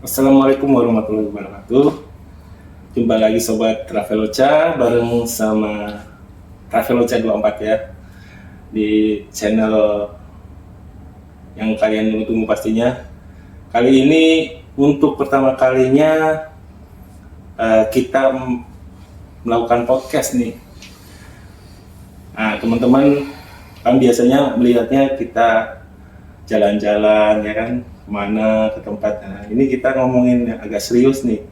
Assalamualaikum warahmatullahi wabarakatuh. Jumpa lagi Sobat Traveloka bareng sama Traveloka 24 ya. Di channel yang kalian tunggu-tunggu pastinya. Kali ini untuk pertama kalinya kita melakukan podcast nih. Nah, teman-teman kan biasanya melihatnya kita jalan-jalan ya kan, kemana ke tempat. Nah, ini kita ngomongin yang agak serius nih.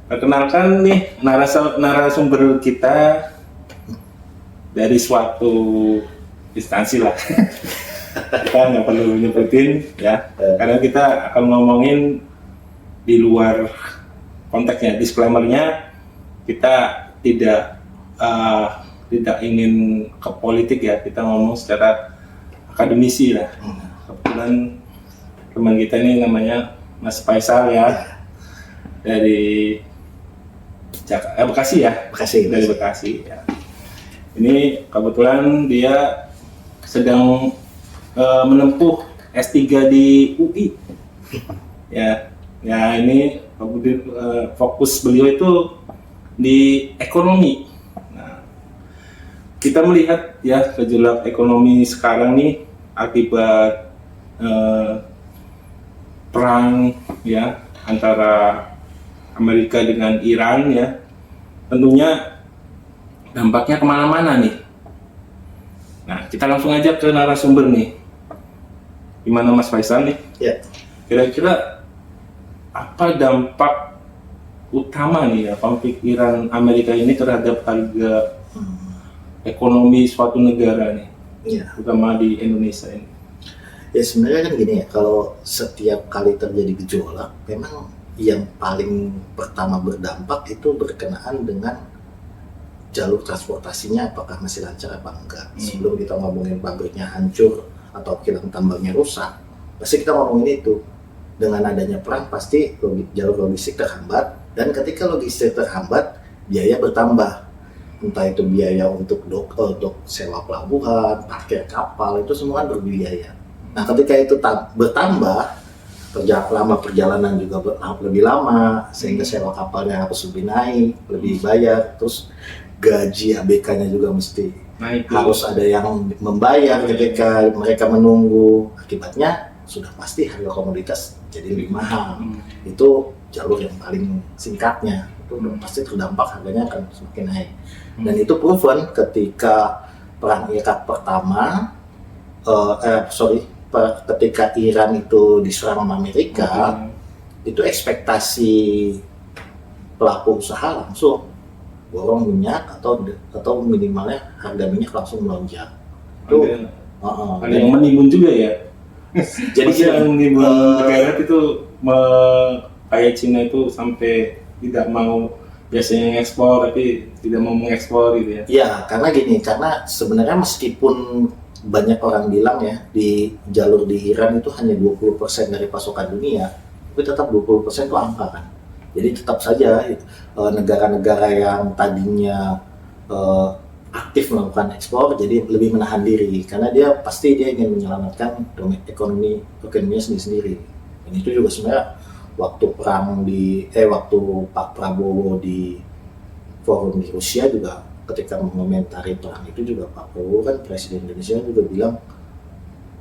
Perkenalkan nih narasumber kita dari suatu instansi lah. Kita nggak perlu nyebutin ya, karena kita akan ngomongin di luar konteksnya. Disclaimer-nya kita tidak ingin ke politik ya, kita ngomong secara akademisi lah. Kebetulan teman kita ini namanya Mas Faisal ya, dari Bekasi ya, dari Bekasi ya. Ini kebetulan dia sedang menempuh S3 di UI ya. Ya ini fokus beliau itu di ekonomi. Nah, kita melihat ya gejolak ekonomi sekarang nih akibat perang ya antara Amerika dengan Iran ya, tentunya dampaknya kemana-mana nih. Nah, kita langsung aja ke narasumber nih. Gimana Mas Faisal nih? Ya. Kira-kira apa dampak utama nih ya konflik Iran Amerika ini terhadap harga ekonomi suatu negara nih, terutama di Indonesia ini? Ya sebenarnya kan gini ya, kalau setiap kali terjadi gejolak, memang yang paling pertama berdampak itu berkenaan dengan jalur transportasinya, apakah masih lancar apa enggak. Sebelum kita ngomongin pabriknya hancur atau kilang tambangnya rusak, pasti kita ngomongin itu. Dengan adanya perang pasti jalur logistik terhambat, dan ketika logistik terhambat, biaya bertambah. Entah itu biaya untuk sewa pelabuhan, parkir kapal, itu semua kan berbiaya. Nah, ketika itu bertambah, lama perjalanan juga lebih lama, sehingga sewa kapalnya harus lebih naik, lebih bayar, terus gaji ABK-nya juga mesti harus ada yang membayar ketika mereka menunggu. Akibatnya sudah pasti harga komoditas jadi lebih mahal. Itu jalur yang paling singkatnya, itu pasti terdampak, harganya akan semakin naik. Dan itu proven ketika perang Irak pertama, ketika Iran itu diserang sama Amerika, itu ekspektasi pelaku usaha langsung borong minyak atau minimalnya harga minyak langsung melonjak. Itu ada yang menimbun juga ya. Jadi yang menimbun negara itu kayak Cina itu sampai tidak mau biasanya ekspor tapi tidak mau mengekspor gitu ya. Ya, karena gini, karena sebenarnya meskipun banyak orang bilang ya di jalur di Iran itu hanya 20% dari pasokan dunia, tapi tetap 20% itu angka kan. Jadi tetap saja negara-negara yang tadinya aktif melakukan ekspor jadi lebih menahan diri, karena dia ingin menyelamatkan ekonominya sendiri. Dan itu juga sebenarnya waktu Pak Prabowo di forum di Rusia juga, ketika mengomentari perang itu juga Pak Prabowo kan Presiden Indonesia juga bilang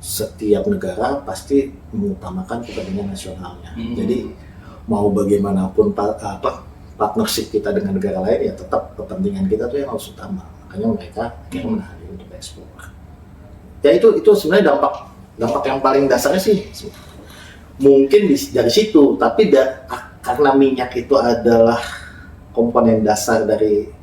setiap negara pasti mengutamakan kepentingan nasionalnya. Jadi mau bagaimanapun partnership kita dengan negara lain, ya tetap kepentingan kita tuh yang harus utama. Makanya mereka menahan diri untuk ekspor. Ya itu sebenarnya dampak yang paling dasarnya sih mungkin dari situ. Tapi karena minyak itu adalah komponen dasar dari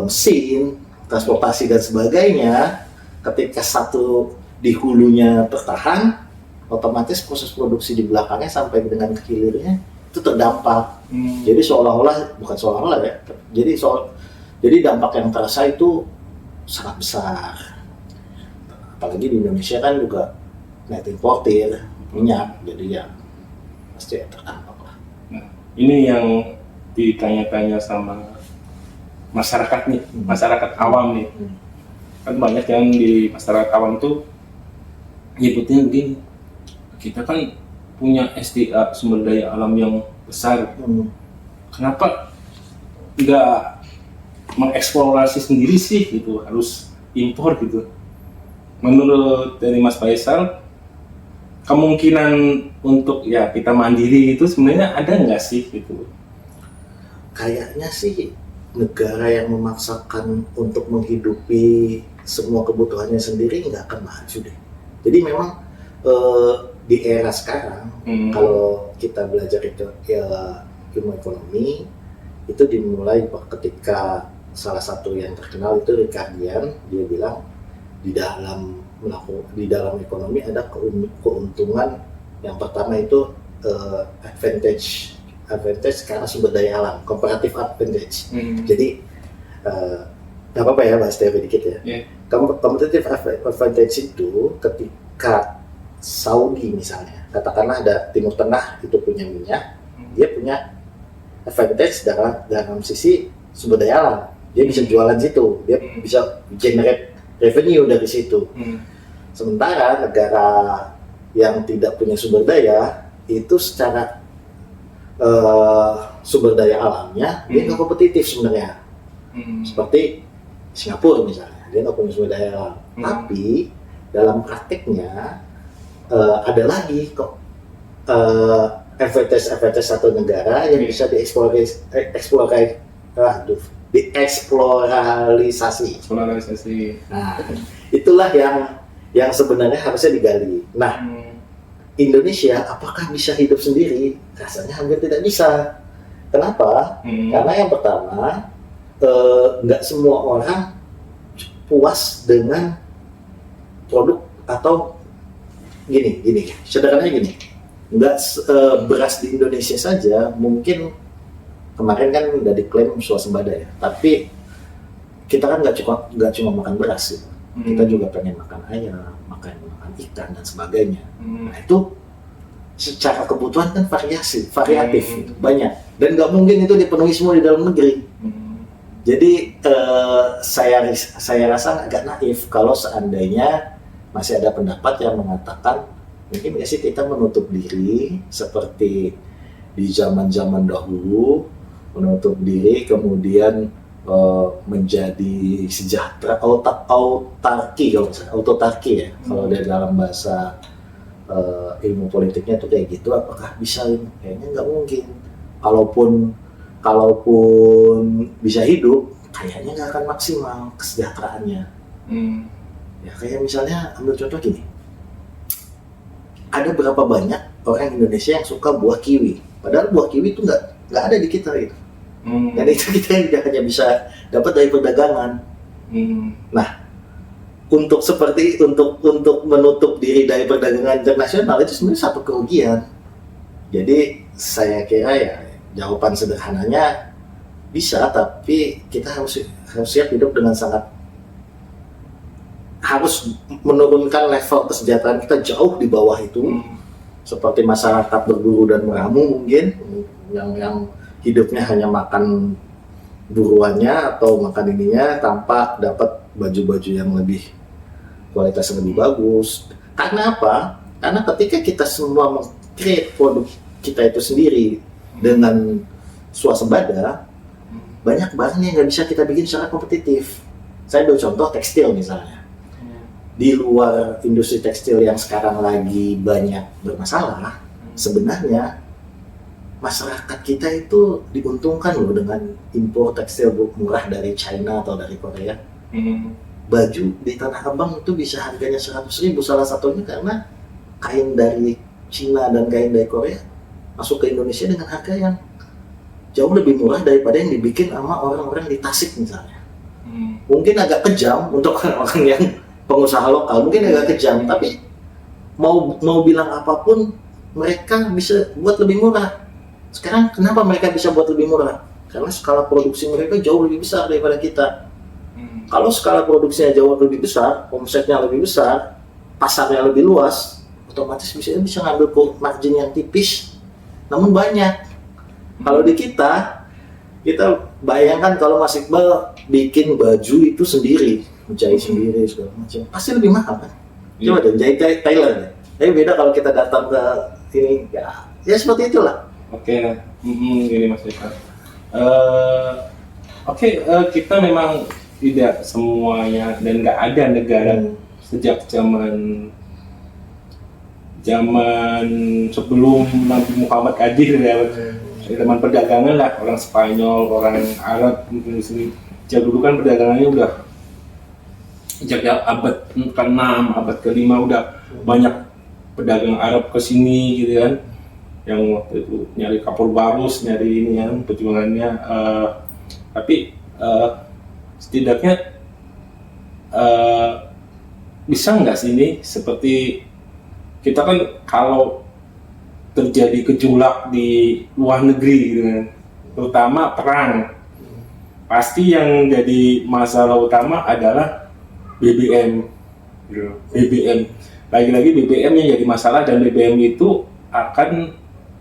mesin, transportasi dan sebagainya, ketika satu di hulunya tertahan, otomatis proses produksi di belakangnya sampai dengan ke hilirnya itu terdampak. Jadi bukan seolah-olah ya. Jadi dampak yang terasa itu sangat besar. Apalagi di Indonesia kan juga net importir minyak, jadi ya pasti terdampak lah. Nah, ini yang ditanya-tanya sama masyarakat nih, masyarakat awam nih. Kan banyak yang di masyarakat awam tuh nyebutnya begini, kita kan punya SDA sumber daya alam yang besar, kenapa nggak mengeksplorasi sendiri sih gitu, harus impor gitu? Menurut dari Mas Faisal, kemungkinan untuk ya kita mandiri itu sebenarnya ada nggak sih gitu? Kayaknya sih negara yang memaksakan untuk menghidupi semua kebutuhannya sendiri nggak akan maju deh. Jadi memang di era sekarang, kalau kita belajar itu ya ilmu ekonomi, itu dimulai ketika salah satu yang terkenal itu Ricardian, dia bilang di dalam ekonomi ada keuntungan. Yang pertama itu advantage karena sumber daya alam, comparative advantage. Jadi nggak apa-apa ya bahas teori dikit ya. Competitive advantage itu ketika Saudi misalnya, katakanlah ada Timur Tengah itu punya minyak, dia punya advantage dalam sisi sumber daya alam, dia bisa jualan situ, dia bisa generate revenue dari situ. Sementara negara yang tidak punya sumber daya itu secara sumber daya alamnya dia nggak kompetitif sebenarnya. Seperti Singapura misalnya, dia nggak punya sumber daya alam, tapi dalam prakteknya ada lagi kok advantage satu negara yang bisa dieksploralisasi. Nah, itulah yang sebenarnya harusnya digali. Nah, Indonesia apakah bisa hidup sendiri? Rasanya hampir tidak bisa. Kenapa? Karena yang pertama, nggak semua orang puas dengan produk atau gini, sederhananya gini, nggak beras di Indonesia saja, mungkin kemarin kan udah diklaim swasembada ya, tapi kita kan nggak cuma makan beras gitu. Kita juga pengen makan ayam, makan ikan dan sebagainya. Nah itu secara kebutuhan kan variatif gitu, banyak, dan nggak mungkin itu dipenuhi semua di dalam negeri. Jadi saya rasa agak naif kalau seandainya masih ada pendapat yang mengatakan mungkin nggak sih kita menutup diri seperti di zaman dahulu, menutup diri kemudian menjadi sejahtera, autarki ya, kalau dari dalam bahasa ilmu politiknya itu kayak gitu. Apakah bisa? Kayaknya nggak mungkin. Kalaupun bisa hidup, kayaknya nggak akan maksimal kesejahteraannya. Ya kayak misalnya ambil contoh gini, ada berapa banyak orang Indonesia yang suka buah kiwi, padahal buah kiwi itu nggak ada di kita gitu. Dan itu kita hanya bisa dapat dari perdagangan. Nah, untuk menutup diri dari perdagangan internasional itu sebenarnya satu kerugian. Jadi saya kira ya jawaban sederhananya bisa, tapi kita harus siap hidup dengan harus menurunkan level kesejahteraan kita jauh di bawah itu. Seperti masyarakat berburu dan meramu mungkin, yang hidupnya hanya makan buruannya atau makan ininya tanpa dapat baju-baju yang lebih kualitasnya lebih bagus. Karena apa? Karena ketika kita semua meng-create produk kita itu sendiri dengan swasembada, banyak barang yang nggak bisa kita bikin secara kompetitif. Saya ambil contoh tekstil misalnya. Di luar industri tekstil yang sekarang lagi banyak bermasalah, sebenarnya masyarakat kita itu diuntungkan loh dengan impor tekstil murah dari China atau dari Korea. Baju di Tanah Abang itu bisa harganya 100.000, salah satunya karena kain dari China dan kain dari Korea masuk ke Indonesia dengan harga yang jauh lebih murah daripada yang dibikin sama orang-orang di Tasik misalnya. Mungkin agak kejam untuk orang-orang yang pengusaha lokal, mungkin agak kejam, tapi mau bilang apapun mereka bisa buat lebih murah. Sekarang kenapa mereka bisa buat lebih murah? Karena skala produksi mereka jauh lebih besar daripada kita. Kalau skala produksinya jauh lebih besar, omsetnya lebih besar, pasarnya lebih luas, otomatis bisa ngambil margin yang tipis, namun banyak. Kalau di kita bayangkan kalau Mas Iqbal bikin baju itu sendiri, menjahit sendiri segala macam, pasti lebih mahal kan? Coba deh jahit tailor deh. Tapi beda kalau kita datang ke ini ya seperti itulah. Oke, ini Mas Eka. Kita memang tidak semuanya dan nggak ada negara sejak zaman sebelum Nabi Muhammad hadir ya, zaman perdagangan lah, orang Spanyol, orang Arab mungkin di sini. Sejak dulu kan perdagangannya udah sejak abad ke-6, abad ke-5 udah banyak pedagang Arab ke sini gitu kan, yang waktu itu nyari kapur barus, nyari ini ya perjuangannya. Tapi setidaknya bisa nggak sih ini seperti kita kan kalau terjadi gejolak di luar negeri gitu kan, terutama perang, pasti yang jadi masalah utama adalah BBM gitu. BBM lagi-lagi BBM yang jadi masalah, dan BBM itu akan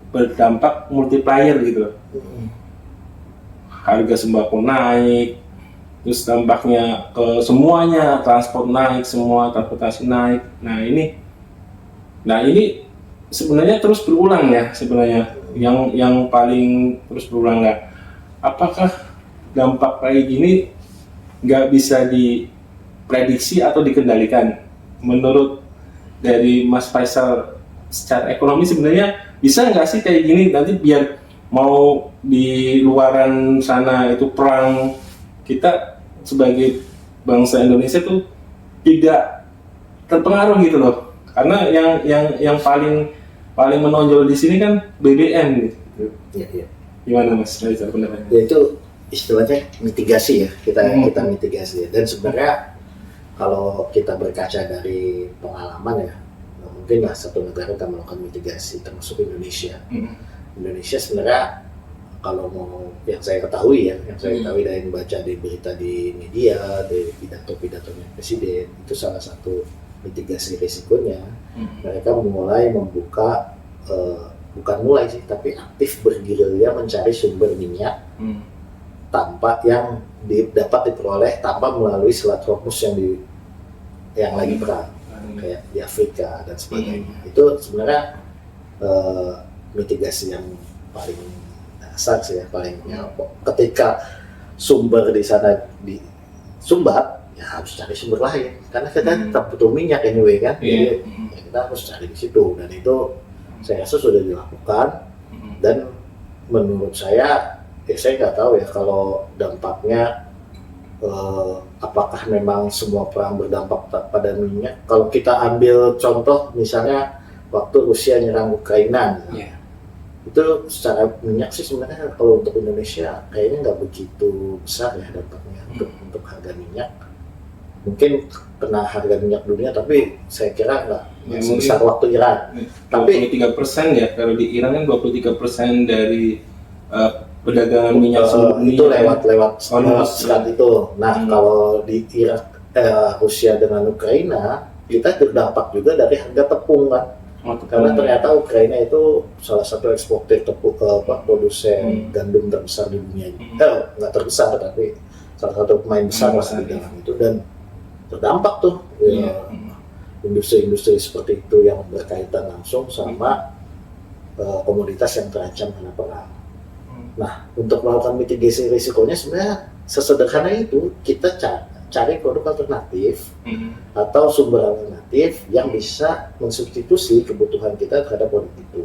berdampak multiplier gitu. Harga sembako naik, terus dampaknya ke semuanya, transport naik, semua transportasi naik. Nah ini sebenarnya terus berulang ya, sebenarnya yang paling terus berulang lah. Apakah dampak kayak gini nggak bisa diprediksi atau dikendalikan? Menurut dari Mas Faisal, secara ekonomi sebenarnya bisa nggak sih kayak gini nanti, biar mau di luaran sana itu perang, kita sebagai bangsa Indonesia tuh tidak terpengaruh gitu loh, karena yang paling menonjol di sini kan BBM gitu. Iya. Gimana Mas Faisal pendapatnya? Ya itu istilahnya mitigasi ya, kita mitigasi ya. Dan sebenarnya kalau kita berkaca dari pengalaman ya, mungkin lah satu negara akan melakukan mitigasi, termasuk Indonesia. Indonesia sebenarnya kalau mau yang saya ketahui dari membaca di berita di media, dari pidato-pidatonya presiden, itu salah satu mitigasi risikonya. Mereka mulai membuka, bukan mulai sih, tapi aktif bergerilya mencari sumber minyak tanpa yang dapat diperoleh tanpa melalui Selat Hormuz yang lagi perang, kayak di Afrika dan sebagainya. Itu sebenarnya mitigasi yang paling dasar sih ya, ketika sumber di sana disumbat, ya harus cari sumber lain, karena kita tetap butuh minyak anyway kan. Jadi ya kita harus cari di situ, dan itu saya rasa sudah dilakukan. Dan menurut saya, saya nggak tahu ya kalau dampaknya apakah memang semua perang berdampak pada minyak. Kalau kita ambil contoh misalnya waktu Rusia nyerang Ukraina, itu secara minyak sih sebenarnya kalau untuk Indonesia kayaknya nggak begitu besar ya dampaknya untuk harga minyak. Mungkin kena harga minyak dunia, tapi saya kira nggak sebesar waktu Iran. Tapi 23% ya, kalau di Iran kan 23% dari perdagangan minyak seluruh dunia itu lewat selat itu. Nah kalau di Rusia dengan Ukraina, kita terdampak juga dari harga tepung kan. Karena ternyata Ukraina itu salah satu eksportir tepung, produsen gandum terbesar di dunia. Nggak terbesar, tapi salah satu pemain besar lah di dalam itu, dan terdampak tuh industri-industri seperti itu yang berkaitan langsung sama komoditas yang terancam karena perang. Nah, untuk melakukan mitigasi risikonya sebenarnya sesederhana itu, kita cari produk alternatif atau sumber alternatif yang bisa mensubstitusi kebutuhan kita terhadap produk itu.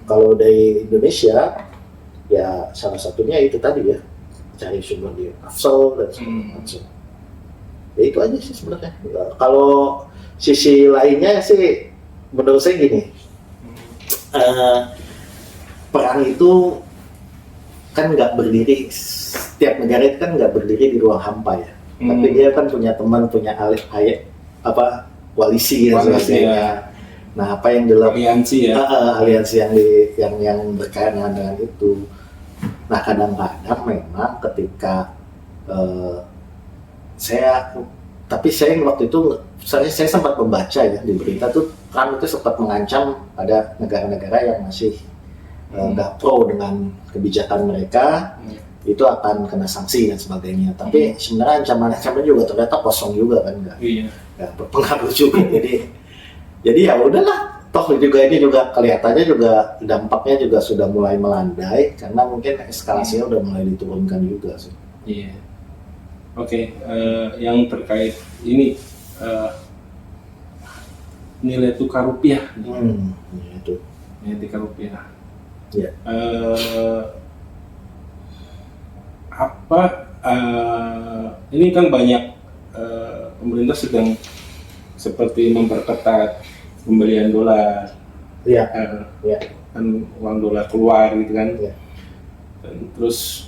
Kalau dari Indonesia, ya salah satunya itu tadi ya, cari sumber di Afsel dan sebagainya. Ya itu aja sih sebenarnya. Kalau sisi lainnya sih, menurut saya gini, perang itu kan nggak berdiri, setiap negara itu kan nggak berdiri di ruang hampa ya. Tapi dia kan punya teman, punya koalisi ya sebagainya. Nah, apa yang dalam aliansi yang berkaitan dengan itu. Nah, kadang-kadang memang ketika saya waktu itu saya sempat membaca ya di berita tuh, Trump itu sempat mengancam pada negara-negara yang masih nggak pro dengan kebijakan mereka, itu akan kena sanksi dan sebagainya. Tapi sebenarnya ancaman-ancaman juga ternyata kosong juga kan, nggak berpengaruh juga. Jadi ya udahlah, toh juga ini juga kelihatannya juga dampaknya juga sudah mulai melandai karena mungkin eskalasinya udah mulai diturunkan juga sih. Iya. Oke, yang terkait ini nilai tukar rupiah. Ya itu. Nilai tukar rupiah. Ya. Ini kan banyak pemerintah sedang seperti memperketat pembelian dolar. Iya. Kan uang dolar keluar gitu kan. Iya. Dan terus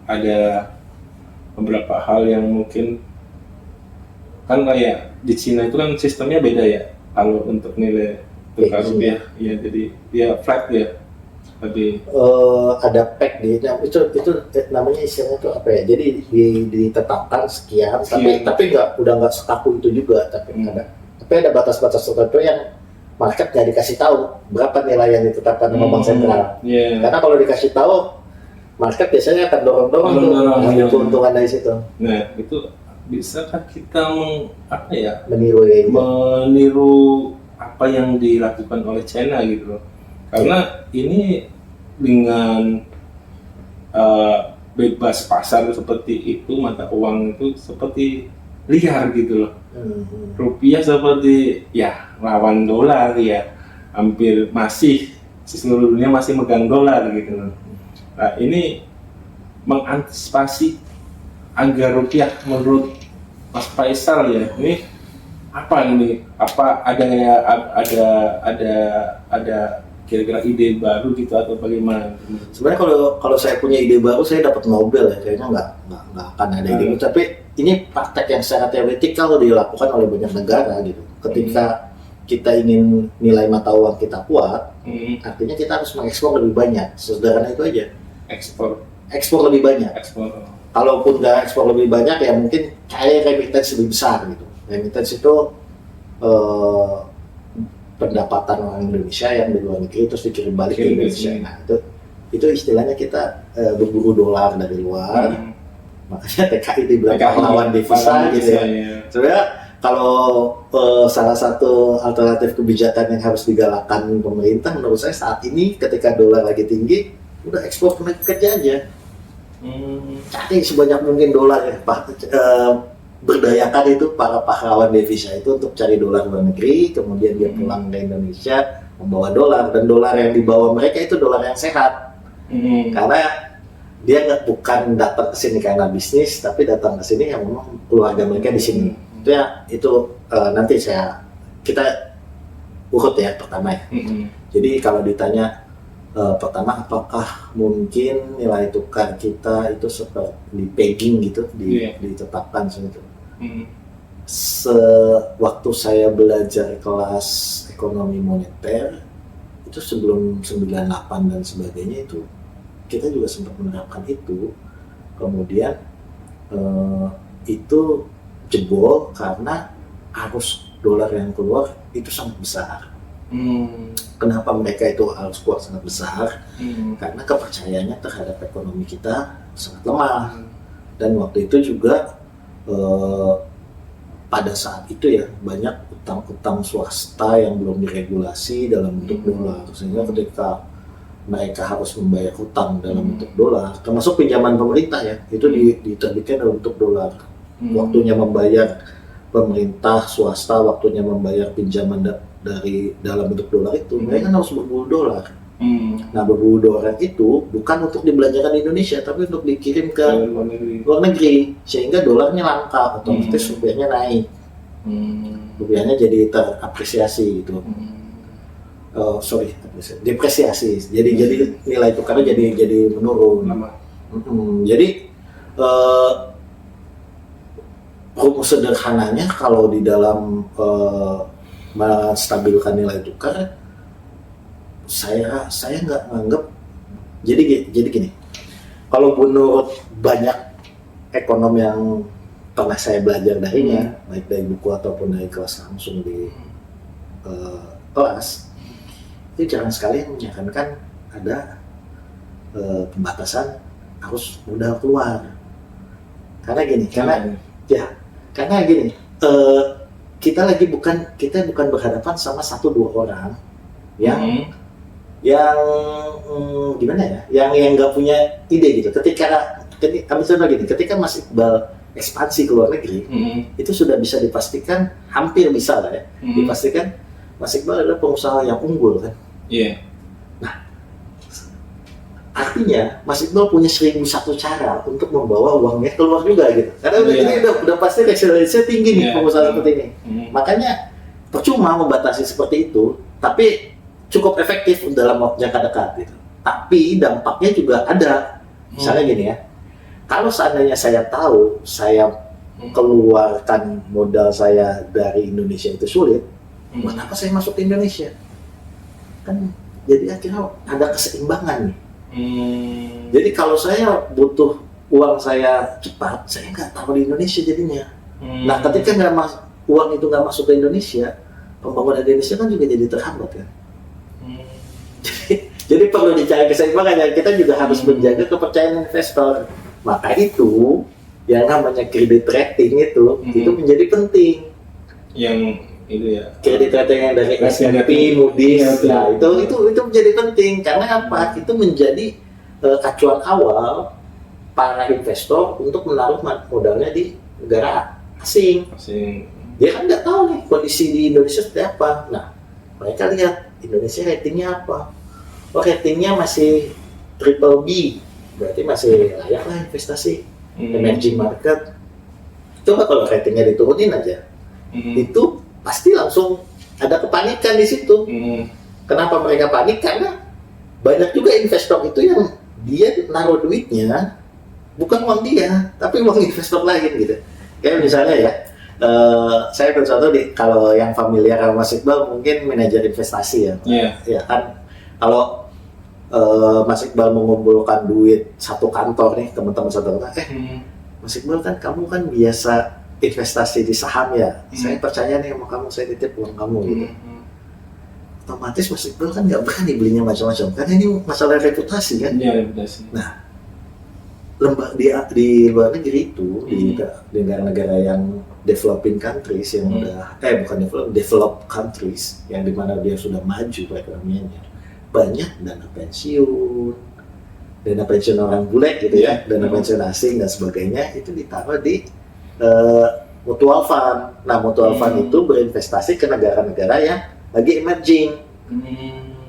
ada beberapa hal yang mungkin kan kayak di Cina itu kan sistemnya beda ya. Kalau untuk nilai tukar rupiah, ya jadi dia flat ya. Lebih ada peg di itu namanya istilahnya itu apa ya, jadi ditetapkan sekian. Tapi udah nggak sekaku itu juga, tapi ada batas-batas tertentu yang market nggak dikasih tahu berapa nilai yang ditetapkan sama bank sentral. Karena kalau dikasih tahu market biasanya akan dorong ambil keuntungan dari situ. Nah itu bisakah kita meniru apa yang dilakukan oleh China gitu loh? Karena ini dengan bebas pasar seperti itu, mata uang itu seperti liar gitu loh. Rupiah seperti ya lawan dolar ya, hampir masih seluruh dunia masih megang dolar gitu loh. Nah ini mengantisipasi agar rupiah menurut Mas Faisal ya, ini apa ini? Apa ada kira-kira ide baru gitu atau bagaimana? Sebenarnya kalau saya punya ide baru, saya dapat Nobel ya, kayaknya nggak akan ada ide. Tapi ini praktek yang secara teoretikal dilakukan oleh banyak negara gitu. Ketika kita ingin nilai mata uang kita kuat, artinya kita harus mengekspor lebih banyak. Sederhana itu aja. Ekspor lebih banyak. Kalaupun nggak ekspor lebih banyak, ya mungkin kayak remittance lebih besar gitu. Remittance itu pendapatan orang Indonesia yang di luar negeri terus dikirim balik ke Indonesia. Nah itu istilahnya kita berburu dolar dari luar. Makanya TKI dibilang pahlawan devisa gitu ya. Sebenarnya kalau salah satu alternatif kebijakan yang harus digalakkan pemerintah menurut saya saat ini ketika dolar lagi tinggi, udah ekspor tenaga kerja aja. Cari sebanyak mungkin dolar ya, berdayakan itu para pahlawan devisa itu untuk cari dolar luar negeri, kemudian dia pulang ke Indonesia membawa dolar, dan dolar yang dibawa mereka itu dolar yang sehat. Karena dia bukan datang ke sini karena bisnis, tapi datang ke sini yang memang keluarga mereka di sini. Itu nanti kita urut ya pertama ya. Jadi kalau ditanya pertama apakah mungkin nilai tukar kita itu seperti di pegging gitu, ditetapkan seperti itu. Sewaktu saya belajar kelas ekonomi moneter itu sebelum 98 dan sebagainya, itu kita juga sempat menerapkan itu. Kemudian itu jebol karena arus dolar yang keluar itu sangat besar. Kenapa mereka itu harus keluar sangat besar? Karena kepercayaannya terhadap ekonomi kita sangat lemah. Dan waktu itu juga pada saat itu ya banyak utang-utang swasta yang belum diregulasi dalam bentuk dolar, sehingga ketika mereka harus membayar hutang dalam bentuk dolar, termasuk pinjaman pemerintah ya, itu diterbitkan dalam bentuk dolar. Waktunya membayar pemerintah swasta, waktunya membayar pinjaman dari dalam bentuk dolar itu, mereka harus berburu dolar. Nah, berburu dolar itu bukan untuk dibelanjakan di Indonesia, tapi untuk dikirim ke luar negeri, sehingga dolarnya langka, otomatis rupiahnya naik, rupiahnya jadi terapresiasi gitu. Depresiasi. Jadi nilai tukarnya jadi menurun. Jadi rumus sederhananya kalau di dalam menstabilkan nilai tukar, saya nggak menganggap. Jadi gini, kalau menurut banyak ekonom yang pernah saya belajar darinya, baik dari buku ataupun dari kelas langsung di kelas, itu jarang sekali yang menyarankan ada pembatasan arus modal keluar. Karena gini, kita bukan berhadapan sama 1-2 orang yang gimana ya, yang nggak punya ide gitu. Ketika ambil contoh gini, ketika Mas Iqbal ekspansi ke luar negeri, itu sudah bisa dipastikan, hampir bisa lah ya, dipastikan Mas Iqbal adalah pengusaha yang unggul kan. Iya. Nah, artinya Mas Iqbal punya 1001 cara untuk membawa uangnya keluar juga gitu. Karena ini udah pasti resiliensinya tinggi nih pengusaha seperti ini. Makanya percuma membatasi seperti itu, tapi cukup efektif dalam jangka dekat gitu. Tapi dampaknya juga ada. Misalnya gini ya, kalau seandainya saya tahu saya keluarkan modal saya dari Indonesia itu sulit, buat apa saya masuk ke Indonesia? Kan jadi akhirnya ada keseimbangan nih. Jadi kalau saya butuh uang saya cepat, saya nggak taruh di Indonesia jadinya. Nah, ketika uang itu nggak masuk ke Indonesia, pembangunan Indonesia kan juga jadi terhambat kan. Jadi perlu dicari keseimbangan, ya. Kita juga harus menjaga kepercayaan investor. Maka itu yang namanya kredit rating itu menjadi penting. Yang itu ya. Kredit rating yang dari S&P, Moody's, nah itu menjadi penting karena apa? Itu menjadi acuan awal para investor untuk menaruh modalnya di negara asing. Dia kan nggak tahu nih kondisi di Indonesia seperti apa. Nah, mereka lihat Indonesia ratingnya apa. Oh, ratingnya masih triple B, berarti masih layak lah investasi. Emerging market. Coba kalau ratingnya diturunin aja, itu pasti langsung ada kepanikan di situ. Kenapa mereka panik? Karena banyak juga investor itu yang dia naruh duitnya bukan uang dia, tapi uang investor lain gitu. Kayak misalnya ya, saya contoh kalau yang familiar sama Mas Iqbal mungkin manajer investasi ya. Ya kan, kalau Mas Iqbal mengumpulkan duit satu kantor nih, teman-teman satu kantor, Mas Iqbal kan kamu kan biasa investasi di saham ya, saya percaya nih sama kamu, saya titip uang kamu gitu. Otomatis Mas Iqbal kan nggak berani belinya macam-macam, karena ini masalah reputasi kan. Nah, di luar negeri itu, di negara-negara yang developing countries yang udah developed countries yang dimana dia sudah maju perekonomiannya, banyak dana pensiun orang bule gitu ya, dana pensiun asing dan sebagainya itu ditaruh di mutual fund. Nah, mutual fund itu berinvestasi ke negara-negara yang lagi emerging.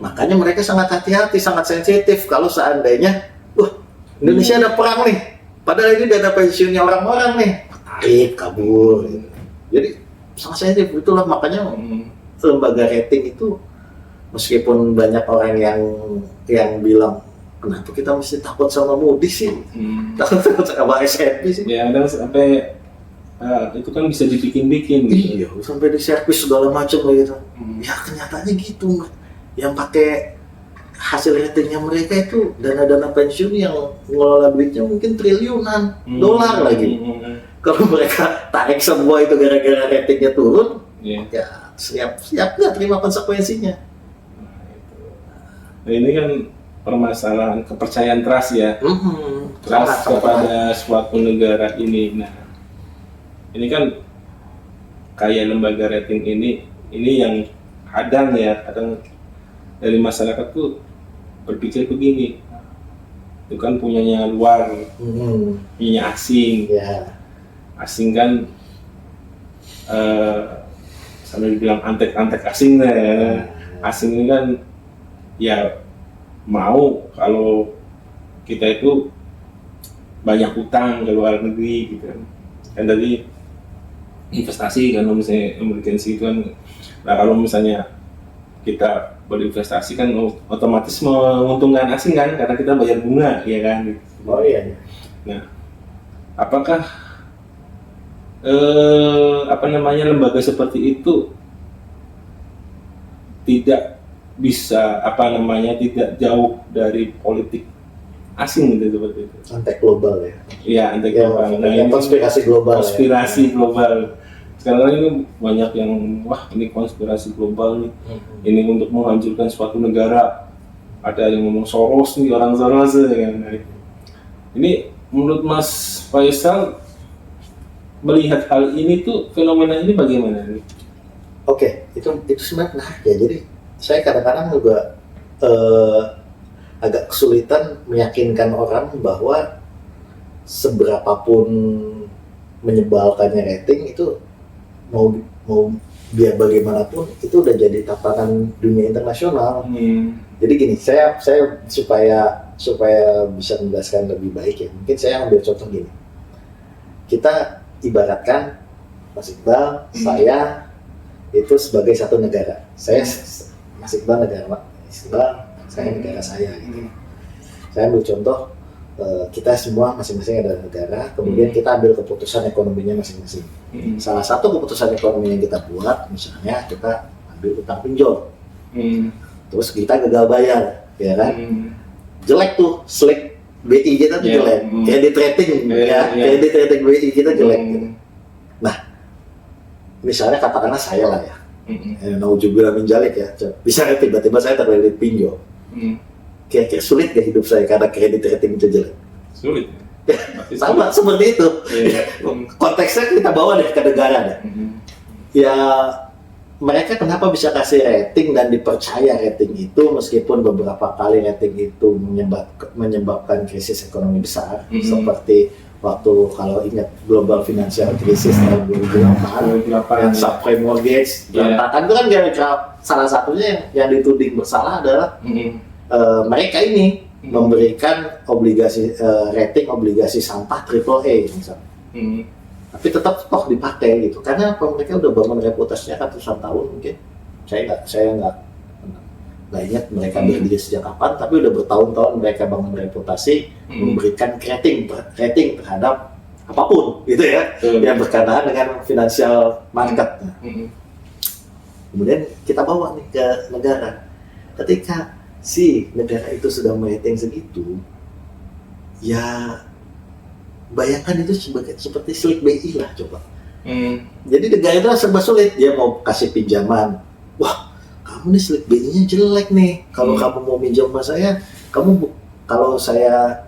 Makanya mereka sangat hati-hati, sangat sensitif kalau seandainya Indonesia ada perang nih, padahal ini dana pensiunnya orang-orang nih, tarik kabur gitu. Jadi sangat sensitif, itulah makanya lembaga rating itu, meskipun banyak orang yang bilang kenapa kita mesti takut sama Moody's sih, takut sama S&P sih. Ya, kadang sampai itu kan bisa dibikin-bikin gitu. Iya, sampai di servis segala macam gitu. Ya kenyataannya gitu, yang pakai hasil ratingnya mereka itu dana-dana pensiun yang ngelola duitnya mungkin triliunan dolar lagi. Kalau mereka tarik semua itu gara-gara ratingnya turun, ya siap nggak terima konsekuensinya. Nah, ini kan permasalahan kepercayaan trust ya, trust kepada suatu negara ini. Nah, ini kan kayak lembaga rating ini yang kadang dari masyarakat tuh berpikir begini, itu kan punyanya luar, punyanya asing, asing kan sambil dibilang antek-antek asing ya. Asing ini kan ya mau kalau kita itu banyak utang ke luar negeri gitu kan dari investasi kan, misalnya emergency itu kan. Nah, kalau misalnya kita berinvestasi kan otomatis menguntungkan asing kan, karena kita bayar bunga ya kan. Oh iya. Nah, apakah lembaga seperti itu tidak bisa tidak jauh dari politik asing gitu, seperti itu? Antek global ya. Iya, antek global. Nah, konspirasi global. Global. Sekarang ini banyak yang ini konspirasi global nih. Ini untuk menghancurkan suatu negara. Ada yang ngomong Soros nih, orang Soros ya kan. Ini menurut Mas Faisal melihat hal ini tuh, fenomena ini bagaimana nih? Oke, itu sebenarnya menarik ya. Jadi saya kadang-kadang juga agak kesulitan meyakinkan orang bahwa seberapapun menyebalkannya rating itu mau mau biar bagaimanapun itu udah jadi tatanan dunia internasional. Jadi gini, saya supaya bisa menjelaskan lebih baik ya, mungkin saya ambil contoh gini. Kita ibaratkan Mas Iqbal, saya itu sebagai satu negara. Saya Mas Iqbal negara Mas Iqbal, saya negara saya gitu. Saya ambil contoh kita semua masing-masing ada negara, kemudian kita ambil keputusan ekonominya masing-masing. Salah satu keputusan ekonomi yang kita buat, misalnya kita ambil utang pinjol, terus kita gagal bayar, ya kan? Jelek tuh, slik BI kita tuh jelek, kredit rating, kredit rating BI kita jelek. Gitu. Nah, misalnya katakanlah saya lah ya, nauzubillah min dzalik ya, bisa tiba-tiba saya terkredit pinjol. Kira-kira sulit gak hidup saya karena kredit rating itu jelek? Sulit. Sama seperti itu. Konteksnya kita bawa deh ke negara deh. Ya mereka kenapa bisa kasih rating dan dipercaya rating itu meskipun beberapa kali rating itu menyebabkan krisis ekonomi besar seperti waktu kalau ingat global financial crisis tahun 2008 yang subprime mortgage berantakan itu kan gara-gara salah satunya yang dituding bersalah adalah mereka ini memberikan obligasi rating obligasi sampah AAA misalnya, tapi tetap toh dipakai gitu karena apa, mereka udah bangun reputasinya ratusan tahun mungkin. Saya nggak ingat mereka berdiri sejak kapan, tapi udah bertahun-tahun mereka bangun reputasi memberikan rating terhadap apapun gitu ya yang berkenaan dengan financial market. Kemudian kita bawa nih ke negara, ketika si negara itu sudah merating segitu, ya bayangkan itu seperti slik BI lah coba. Jadi negara itu serba sulit, dia mau kasih pinjaman, wah kamu nih slik BI-nya jelek nih, kalau kamu mau minjam sama saya, kalau saya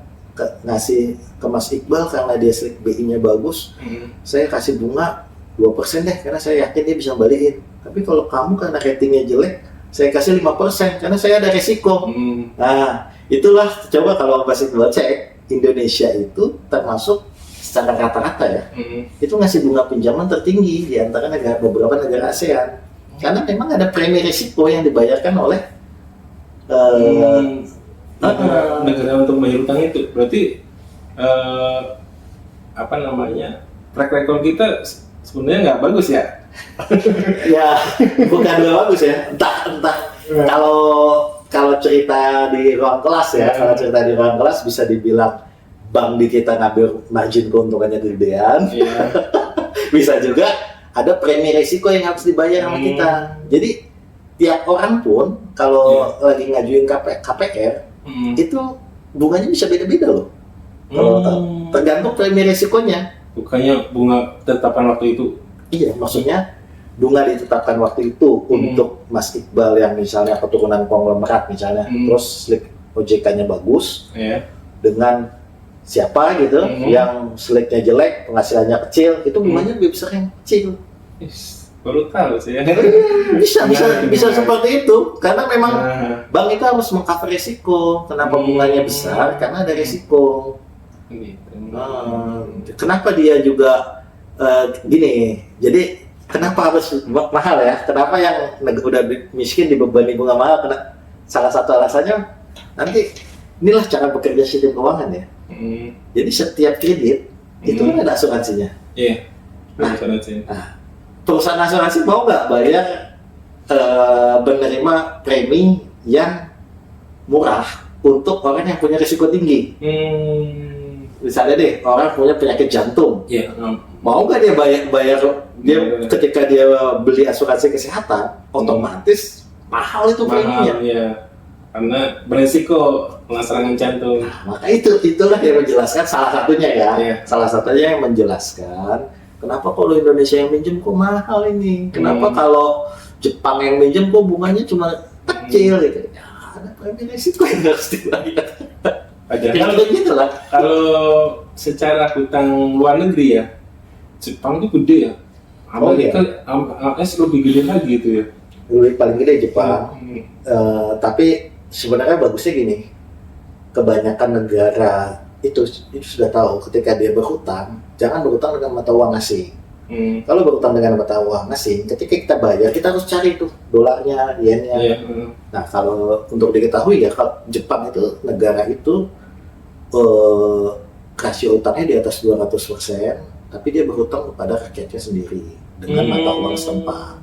ngasih ke Mas Iqbal karena dia slik BI-nya bagus, saya kasih bunga 2% deh karena saya yakin dia bisa balikin. Tapi kalau kamu karena ratingnya jelek, saya kasih 5% karena saya ada resiko. Nah, itulah coba kalau Mas Iqbal cek, Indonesia itu termasuk secara rata-rata ya, itu ngasih bunga pinjaman tertinggi di antara beberapa negara ASEAN. Karena memang ada premi risiko yang dibayarkan oleh negara untuk bayar utang itu. Berarti track record kita sebenarnya nggak bagus ya? Ya bukan nggak bagus ya, entah kalau cerita di ruang kelas ya, kalau cerita di ruang kelas bisa dibilang bank di kita ngambil margin keuntungannya gedean, bisa juga ada premi risiko yang harus dibayar sama kita. Jadi tiap orang pun kalau lagi ngajuin KPR itu bunganya bisa beda-beda loh. Kalau tergantung premi risikonya. Bukannya bunga tetapan waktu itu? Iya, maksudnya bunga ditetapkan waktu itu untuk Mas Iqbal yang misalnya keturunan konglomerat misalnya, terus slik OJK-nya bagus, dengan siapa gitu yang sliknya jelek, penghasilannya kecil, itu bunganya lebih besar yang kecil. Baru tahu sih ya. Bisa seperti itu, karena memang bank itu harus mengcover risiko. Kenapa bunganya besar? Karena ada risiko. Kenapa dia juga gini, jadi kenapa harus mahal ya? Kenapa yang udah miskin dibebani bunga mahal? Salah satu alasannya nanti inilah cara bekerja sistem keuangan ya. Jadi setiap kredit itu kan ada asuransinya. Iya. Perusahaan asuransi mau nggak bayar menerima premi yang murah untuk orang yang punya risiko tinggi? Misalnya deh, orang punya penyakit jantung, mau nggak dia bayar dia ketika dia beli asuransi kesehatan, otomatis mahal itu preminya. Ya. Karena beresiko serangan jantung. Nah, maka itulah yang menjelaskan salah satunya ya. Salah satunya yang menjelaskan kenapa kalau Indonesia yang minjem kok mahal ini? Kenapa kalau Jepang yang minjem kok bunganya cuma kecil gitu? Ya, ada premi risiko yang harus dibayar. Padahal gitu lah. Kalau secara hutang luar negeri ya, Jepang itu gede ya. Amerika AS lebih gede lagi gitu ya. paling gede Jepang. Tapi sebenarnya bagusnya gini, kebanyakan negara itu sudah tahu ketika dia berhutang, jangan berhutang dengan mata uang asing. Kalau berhutang dengan mata uang asing, ketika kita bayar, kita harus cari tuh dolarnya, yennya. Nah, kalau untuk diketahui ya, kalau Jepang itu negara itu rasio utangnya di atas 200%, tapi dia berhutang kepada rakyatnya sendiri dengan mata uang setempat.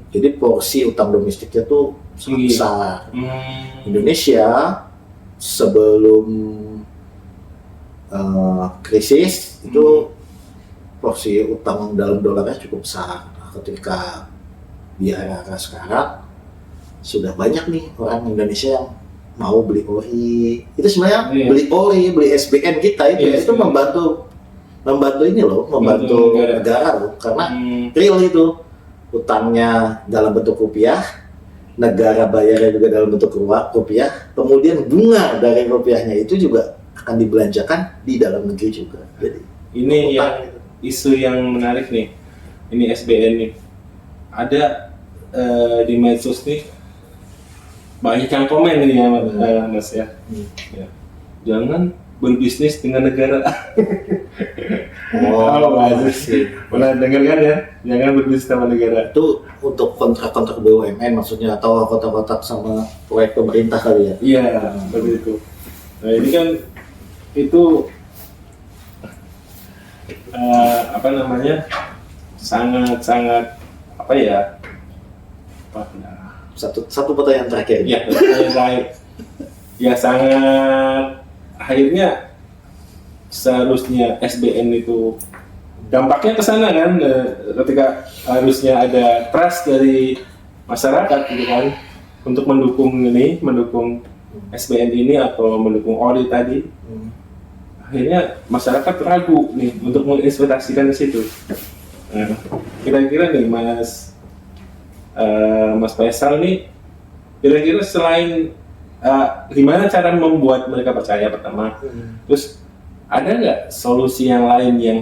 Jadi porsi utang domestiknya tuh sangat besar. Indonesia sebelum krisis itu porsi utang dalam dolarnya cukup besar. Ketika di era sekarang sudah banyak nih orang Indonesia yang mau beli ORI. Itu sebenarnya beli ORI, beli SBN kita itu membantu ini loh, membantu negara loh, karena real itu utangnya dalam bentuk rupiah, negara bayarnya juga dalam bentuk rupiah, kemudian bunga dari rupiahnya itu juga akan dibelanjakan di dalam negeri juga. Jadi ini ya isu yang menarik nih, ini SBN nih, ada di medsos nih banyak yang komen nih ya Mas ya. Ya, jangan berbisnis dengan negara. Sih. Pernah dengar kan ya? Jangan berbisnis sama negara. Itu untuk kontrak-kontrak BUMN maksudnya, atau kontrak-kontrak sama proyek pemerintah kali ya? Iya, seperti itu. Nah ini kan itu apa namanya, sangat apa ya? Satu pertanyaan terakhir. Ya, pertanyaan terakhir. Ya sangat, akhirnya seharusnya SBN itu dampaknya ke sana kan, ketika harusnya ada trust dari masyarakat gitu kan untuk mendukung SBN ini atau mendukung ORI tadi. Akhirnya masyarakat ragu nih untuk menginvestasikan di situ. Nah, kira-kira nih Mas Faisal nih, kira-kira selain gimana cara membuat mereka percaya pertama, terus ada nggak solusi yang lain yang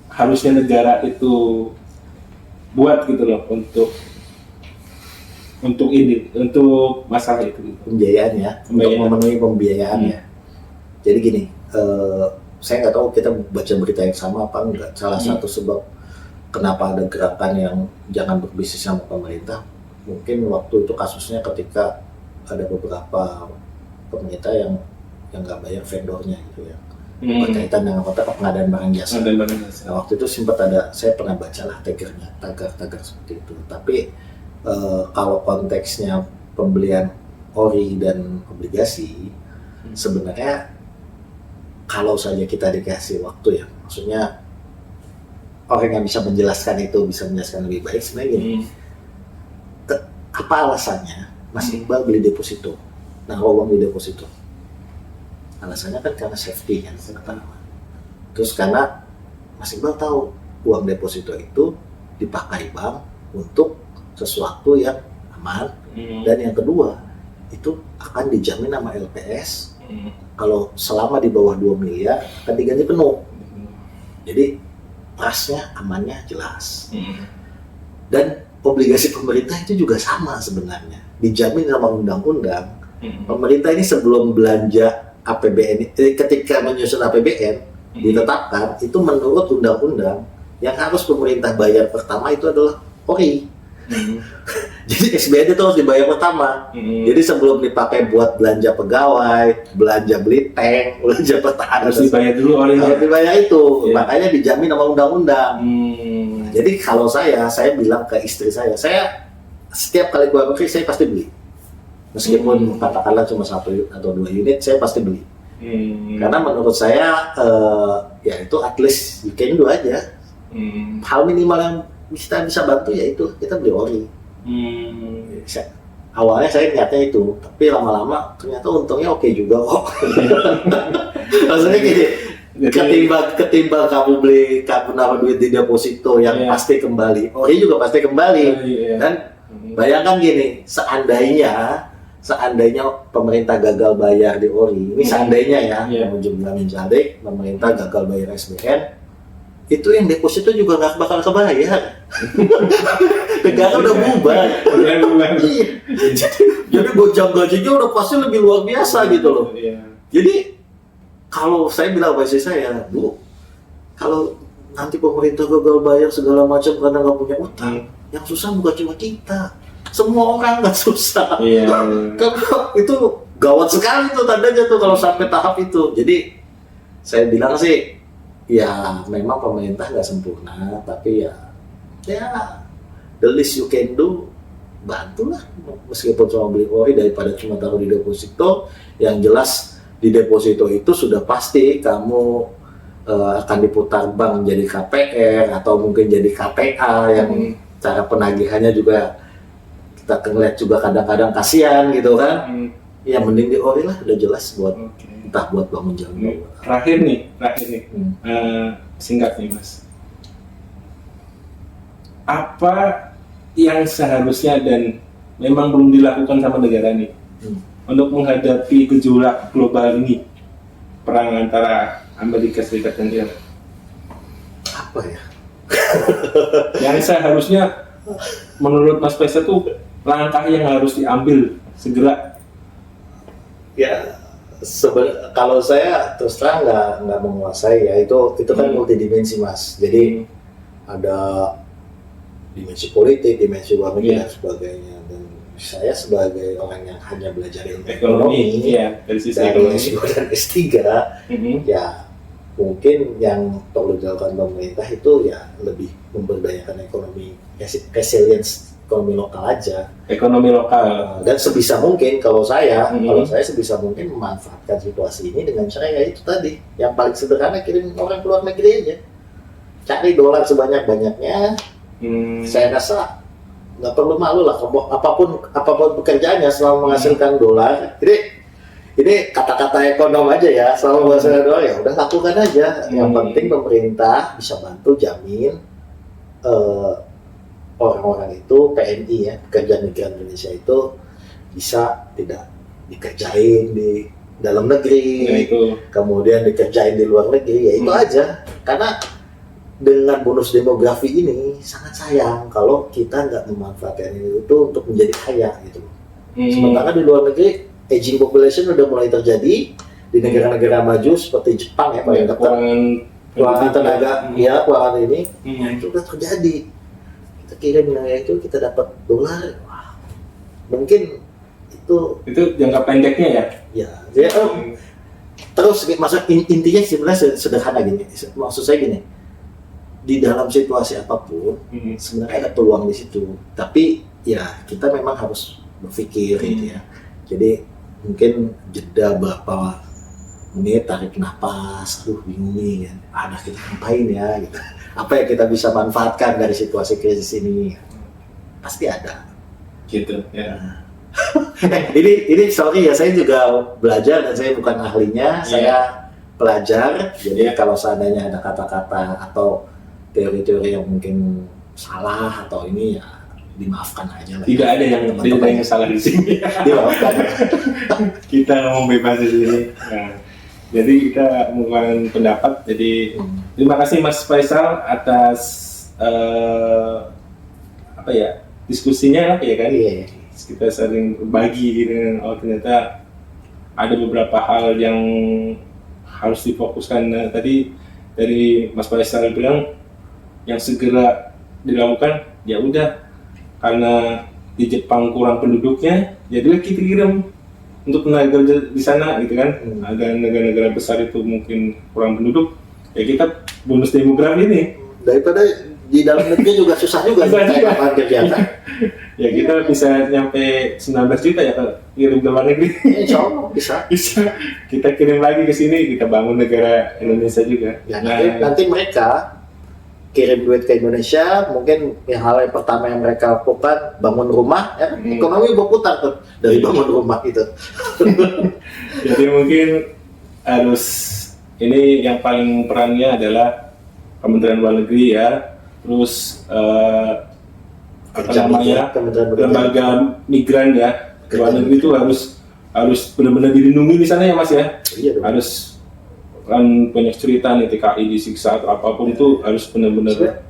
harusnya negara itu buat gitu loh untuk masalah itu, pembiayaan ya, untuk memenuhi pembiayaan ya. Jadi gini, saya nggak tahu kita baca berita yang sama apa enggak. Salah satu sebab kenapa ada gerakan yang jangan berbisnis sama pemerintah, mungkin waktu itu kasusnya ketika ada beberapa pemerintah yang nggak bayar vendornya gitu ya, berkaitan dengan kontrak pengadaan barang jasa. Nah, waktu itu sempat ada, saya pernah baca lah tagar seperti itu. Tapi kalau konteksnya pembelian ORI dan obligasi, sebenarnya kalau saja kita dikasih waktu ya, maksudnya orang yang bisa menjelaskan lebih baik, sebenarnya gini, apa alasannya Mas Iqbal beli deposito, naruh uang di deposito? Alasannya kan karena safety kan, pertama. Terus karena Mas Iqbal tahu uang deposito itu dipakai bank untuk sesuatu yang aman, dan yang kedua itu akan dijamin sama LPS. Kalau selama di bawah 2 miliar akan diganti penuh. Jadi trustnya, amannya jelas. Dan obligasi pemerintah itu juga sama sebenarnya, dijamin sama undang-undang. Pemerintah ini sebelum belanja APBN, ketika menyusun APBN ditetapkan, itu menurut undang-undang yang harus pemerintah bayar pertama itu adalah ORI. Jadi SBN itu harus dibayar pertama. Jadi sebelum dipakai buat belanja pegawai, belanja beli tank, belanja pertahanan, harus dibayar dulu ORI. Harus dibayar itu, makanya dijamin sama undang-undang. Jadi kalau saya bilang ke istri saya setiap kali keluar negeri saya pasti beli. Meskipun katakanlah cuma 1 atau 2 unit, saya pasti beli. Karena menurut saya ya itu at least you can do aja. Hal minimal yang kita bisa bantu yaitu kita beli ORI. Awalnya saya niatnya itu, tapi lama-lama ternyata untungnya oke juga kok. Maksudnya gini, ketimbang kamu naruh duit di deposito yang pasti kembali, ORI juga pasti kembali. Dan bayangkan gini, seandainya pemerintah gagal bayar di ORI, ini seandainya ya, jumlah menjadi pemerintah gagal bayar SBN, itu yang deposito juga nggak bakal kebayar. Negara udah bubar. Iya. Jadi gojang gajinya udah pasti lebih luar biasa gitu loh. Jadi kalau saya bilang sama istri saya, Bu, kalau nanti pemerintah gagal bayar segala macam karena nggak punya utang, yang susah bukan cuma kita, semua orang nggak susah. Karena itu gawat sekali tuh tandanya tuh kalau sampai tahap itu. Jadi saya bilang sih, ya memang pemerintah nggak sempurna, tapi ya the least you can do, bantulah meskipun cuma beli ori daripada cuma taruh di deposito. Yang jelas di deposito itu sudah pasti kamu akan diputar bank jadi KPR atau mungkin jadi KTA yang cara penagihannya juga kita ngeliat juga kadang-kadang kasihan gitu kan. Ya mending di ori lah, udah jelas buat entah buat bangun jalan. Terakhir nih, singkat nih Mas. Apa yang seharusnya dan memang belum dilakukan sama negara nih untuk menghadapi gejolak global ini, perang antara Amerika Serikat dan Iran? Apa ya? Yang seharusnya menurut Mas Faisal tuh langkah yang harus diambil segera. Ya, kalau saya terus terang nggak menguasai ya, itu kan multidimensi Mas. Jadi ada dimensi politik, dimensi luar negeri dan sebagainya. Dan saya sebagai orang yang hanya belajar ilmu ekonomi dari sisi dari S2 dan S3, ya mungkin yang perlu dilakukan pemerintah itu ya lebih memberdayakan ekonomi, resilience ekonomi lokal aja. Ekonomi lokal. Dan sebisa mungkin kalau saya sebisa mungkin memanfaatkan situasi ini dengan cara ya itu tadi, yang paling sederhana, kirim orang ke luar negeri aja, cari dolar sebanyak-banyaknya. Saya rasa nggak perlu malu lah, apapun pekerjaannya selama menghasilkan dolar. Ini kata-kata ekonom aja ya, selama menghasilkan dolar ya udah lakukan aja. Yang penting pemerintah bisa bantu jamin orang-orang itu PMI ya, pekerja migran Indonesia itu bisa tidak dikerjain di dalam negeri, kemudian dikerjain di luar negeri, ya itu aja. Karena dengan bonus demografi ini sangat sayang kalau kita nggak memanfaatkan itu untuk menjadi kaya gitu. Sementara di luar negeri aging population udah mulai terjadi di negara-negara maju seperti Jepang ya, paling ketat kekurangan tenaga, kekurangan ini, itu udah terjadi. Kita kirim nilai itu, kita dapat dolar, mungkin itu jangka pendeknya ya. Terus maksud intinya sebenarnya sederhana gini, maksud saya gini, di dalam situasi apapun sebenarnya ada peluang di situ, tapi ya kita memang harus berpikir gitu ya. Jadi mungkin jeda berapa menit, tarik napas, bingung nih kan, ada kita ngapain ya gitu, apa yang kita bisa manfaatkan dari situasi krisis ini, pasti ada gitu ya. ini sorry ya, saya juga belajar dan saya bukan ahlinya, saya pelajar. Jadi kalau seandainya ada kata-kata atau teori-teori yang mungkin salah atau ini, ya dimaafkan aja lah. Tidak ada yang salah di sini. Dimaafkan. Kita ngomong bebas di sini. Nah, jadi kita mengeluarkan pendapat. Jadi terima kasih Mas Faisal atas diskusinya ya kan. Kita sering berbagi gitu. Oh ternyata ada beberapa hal yang harus difokuskan. Nah, tadi dari Mas Faisal bilang yang segera dilakukan, ya udah, karena di Jepang kurang penduduknya, jadi kita kirim untuk tenaga kerja di sana gitu kan. Ada negara-negara besar itu mungkin kurang penduduk, ya kita bonus demografi ini. Daripada di dalam negeri juga susah juga mencari lapangan kerja kan. Ya kita bisa nyampe 19 juta ya kalau kirim ke luar negeri. Insya Allah bisa. Kita kirim lagi ke sini, kita bangun negara Indonesia juga. Ya, nanti mereka kirim duit ke Indonesia, mungkin hal yang pertama yang mereka lakukan bangun rumah, ya, ekonomi berputar tuh dari bangun rumah itu. Jadi mungkin harus, ini yang paling perannya adalah Kementerian Luar Negeri ya, terus lembaga migran ya, luar negeri itu harus benar-benar dilindungi di sana ya Mas ya. Iya dong. Harus kan banyak cerita nih TKI disiksa atau apapun itu harus benar-benar.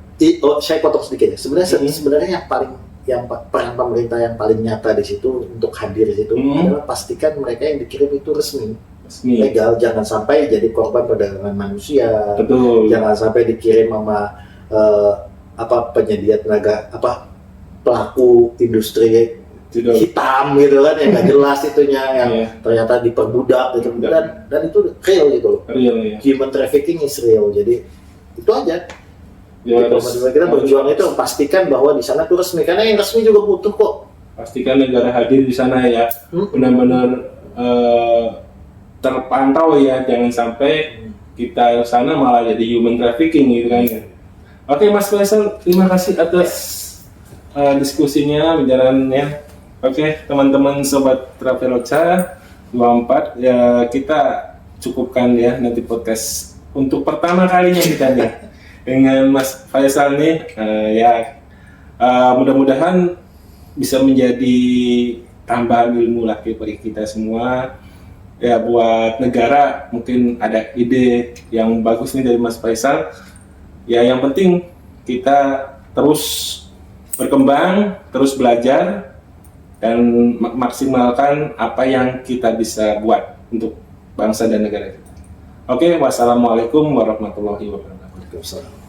Saya potong sedikit ya. Sebenarnya peran pemerintah yang paling nyata di situ untuk hadir di situ adalah pastikan mereka yang dikirim itu resmi, legal, jangan sampai jadi korban perdagangan manusia. Betul. Jangan sampai dikirim sama penyedia tenaga pelaku industri hitam gitu kan, yang nggak jelas itunya, yang ternyata diperbudak gitu, dan itu real gitu loh. Real, ya. Human trafficking is real, jadi itu aja. Ya, kita berjuang itu pastikan bahwa di sana tuh resmi, karena yang resmi juga butuh kok. Pastikan negara hadir di sana ya, benar-benar terpantau ya, jangan sampai kita sana malah jadi human trafficking gitu kan. Oke Mas Faisal, terima kasih atas diskusinya, perjalanannya. Oke, teman-teman sobat Traveloka 24, ya kita cukupkan ya nanti podcast untuk pertama kalinya kita nih dengan Mas Faisal nih, mudah-mudahan bisa menjadi tambahan ilmu lagi bagi kita semua. Ya, buat negara mungkin ada ide yang bagus nih dari Mas Faisal. Ya, yang penting kita terus berkembang, terus belajar, dan maksimalkan apa yang kita bisa buat untuk bangsa dan negara kita. Oke, wassalamualaikum warahmatullahi wabarakatuh.